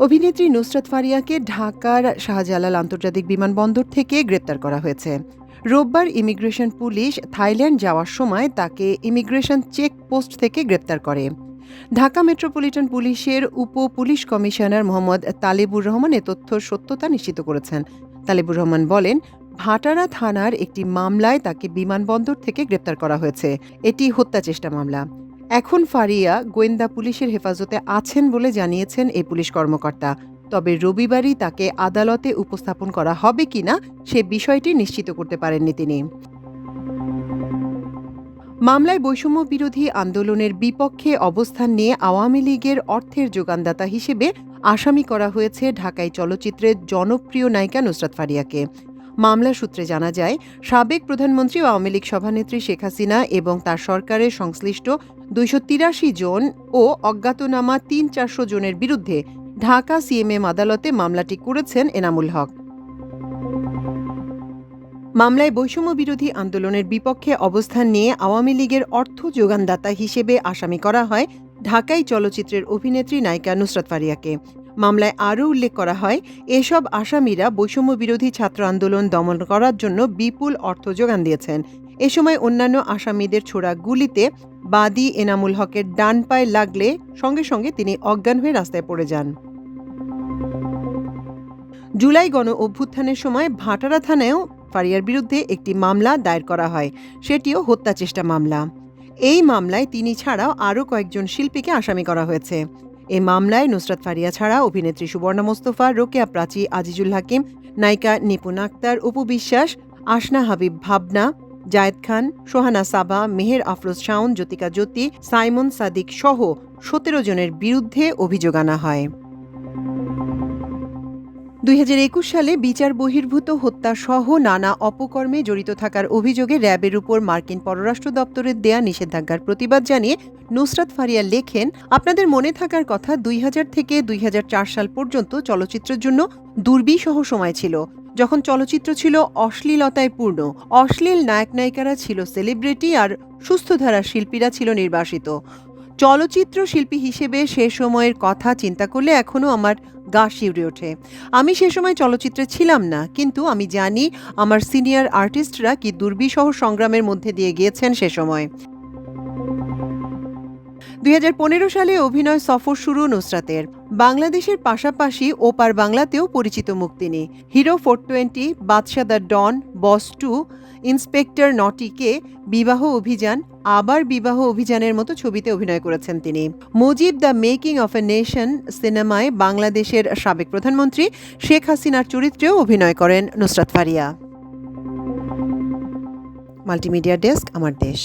অভিনেত্রী নুসরাত ফারিয়াকে ঢাকার শাহজালাল আন্তর্জাতিক বিমানবন্দর থেকে গ্রেপ্তার করা হয়েছে। রোববার ইমিগ্রেশন পুলিশ থাইল্যান্ড যাওয়ার সময় তাকে ইমিগ্রেশন চেক পোস্ট থেকে গ্রেপ্তার করে। ঢাকা মেট্রোপলিটন পুলিশের পুলিশ কমিশনার মোহাম্মদ তালেবুর রহমান এ তথ্যর সত্যতা নিশ্চিত করেছেন। তালেবুর রহমান বলেন, ভাটারা থানার একটি মামলায় তাকে বিমানবন্দর থেকে গ্রেপ্তার করা হয়েছে। এটি হত্যা চেষ্টা মামলা। এখন ফারিয়া গোয়েন্দা পুলিশের হেফাজতে আছেন বলে জানিয়েছেন এই পুলিশ কর্মকর্তা। তবে রবিবারই তাকে আদালতে উপস্থাপন করা হবে কিনা সে বিষয়টি নিশ্চিত করতে পারেননি তিনি। মামলায় বৈষম্য বিরোধী আন্দোলনের বিপক্ষে অবস্থান নিয়ে আওয়ামী লীগের অর্থের যোগানদাতা হিসেবে আসামি করা হয়েছে ঢাকাই চলচ্চিত্রের জনপ্রিয় নায়িকা নুসরাত ফারিয়াকে। মামলা সূত্রে জানা যায়, সাবেক প্রধানমন্ত্রী ও আওয়ামী লীগ সভানেত্রী শেখ হাসিনা এবং তার সরকারের সংশ্লিষ্ট ২৮৩ জন ও অজ্ঞাতনামা ৩-৪০০ জনের বিরুদ্ধে ঢাকা সিএমএম আদালতে মামলাটি করেছেন এনামুল হক। মামলায় বৈষম্য বিরোধী আন্দোলনের বিপক্ষে অবস্থান নিয়ে আওয়ামী লীগের অর্থ যোগানদাতা হিসেবে আসামি করা হয় ঢাকাই চলচ্চিত্রের অভিনেত্রী নায়িকা নুসরাত ফারিয়াকে। মামলায় আরও উল্লেখ করা হয়, এসব আসামিরা বৈষম্য বিরোধী ছাত্র আন্দোলন দমন করার জন্য বিপুল অর্থ যোগান দিয়েছেন। এ সময় অন্যান্য আসামিদের ছোড়া গুলিতে বাদী এনামুল হকের ডান পায়ে লাগলে সঙ্গে সঙ্গে তিনি অজ্ঞান হয়ে রাস্তায় পড়ে যান। জুলাই গণ অভ্যুত্থানের সময় ভাটারা থানায়ও ফারিয়ার বিরুদ্ধে একটি মামলা দায়ের করা হয়, সেটিও হত্যা চেষ্টা মামলা। এই মামলায় তিনি ছাড়াও আরও কয়েকজন শিল্পীকে আসামি করা হয়েছে। এই মামলায় নুসরাত ফারিয়া ছাড়া অভিনেত্রী সুবর্ণা মোস্তফা, রোকেয়া প্রাচী, আজিজুল হাকিম, নায়িকা নিপুণ আক্তার, অপু বিশ্বাস, আসনা হাবিব ভাবনা, জায়েদ খান, সোহানা সাবা, মেহের আফরোজ শাওন, জ্যোতিকা জ্যোতি, সাইমন সাদিক সহ ১৭ জনের বিরুদ্ধে অভিযোগ আনা হয়। ২০২১ সালে বিচার বহির্ভূত হত্যাসহ নানা অপকর্মে জড়িত থাকার অভিযোগে র্যাবের উপর মার্কিন পররাষ্ট্র দপ্তরের দেয়া নিষেধাজ্ঞার প্রতিবাদ জানিয়ে নুসরাত ফারিয়া লেখেন, আপনাদের মনে থাকার কথা ২০০০ থেকে ২০০৪ সাল পর্যন্ত চলচ্চিত্রের জন্য দুর্বিষহ সময় ছিল, যখন চলচ্চিত্র ছিল অশ্লীলতায় পূর্ণ। অশ্লীল নায়ক নায়িকারা ছিল সেলিব্রিটি আর সুস্থধারার শিল্পীরা ছিল নির্বাসিত। চলচ্চিত্র শিল্পী হিসেবে সে সময়ের কথা চিন্তা করলে এখনও আমার গা শিউরে ওঠে। আমি সে সময় চলচ্চিত্রে ছিলাম না, কিন্তু আমি জানি আমার সিনিয়র আর্টিস্টরা কি দুর্বিষহ সংগ্রামের মধ্যে দিয়ে গিয়েছেন সে সময়। ২০১৫ সালে অভিনয় সফর শুরু নুসরাতের। বাংলাদেশের পাশাপাশি ওপার বাংলাতেও পরিচিত মুখ তিনি। Hero 420, Badsha the don, boss 2, inspector Notty K, Bibaho Obhijaan, আবার বিবাহ অভিযানের মতো ছবিতে অভিনয় করেছেন তিনি। Mujib the making of a nation সিনেমায় বাংলাদেশের সাবেক প্রধানমন্ত্রী শেখ হাসিনার চরিত্রেও অভিনয় করেন নুসরাত ফারিয়া। মাল্টিমিডিয়া ডেস্ক, আমার দেশ।